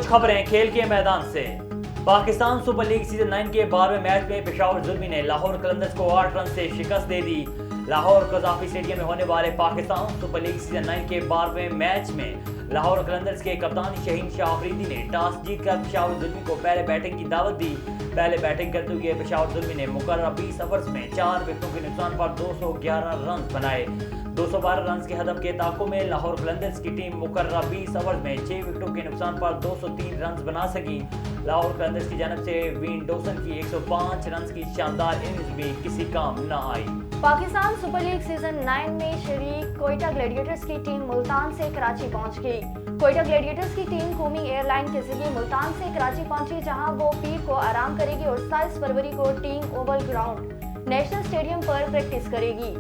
خبریں کھیل کے میدان سے۔ پاکستان سپر لیگ سیزن 9 کے 12ویں میچ میں پشاور زلمی نے لاہور قلندرز کو 8 رن سے شکست دے دی۔ لاہور قذافی اسٹیڈیم میں ہونے والے پاکستان سپر لیگ سیزن 9 کے 12ویں میچ میں لاہور قلندرز کے کپتان شہین شاہ آفریدی نے ٹاس جیت کر پشاور زلمی کو پہلے بیٹنگ کی دعوت دی۔ پہلے بیٹنگ کرتے ہوئے پشاور زلمی نے مقررہ 20 اوورز میں 4 وکٹوں کے نقصان پر 211 رنز بنائے۔ 212 رنز کے ہدف کے تعاقب میں لاہور قلندرز کی ٹیم مقررہ 20 اوورز میں 6 وکٹوں کے نقصان پر 203 رنز بنا سکی۔ لاہور قلندرز کی جانب سے وین ڈوسن کی 105 رنز کی شاندار اننگز بھی کسی کام نہ آئی۔ پاکستان سپر لیگ سیزن 9 میں شریک کوئٹہ گلیڈیٹرز کی ٹیم ملتان سے کراچی پہنچ گئی۔ کوئٹہ گلیڈیٹرز کی ٹیم قومی ایئر لائن کے ذریعے ملتان سے کراچی پہنچی، جہاں وہ پیر کو آرام کرے گی اور 27 فروری کو team oval ground national stadium پر پریکٹس کرے گی۔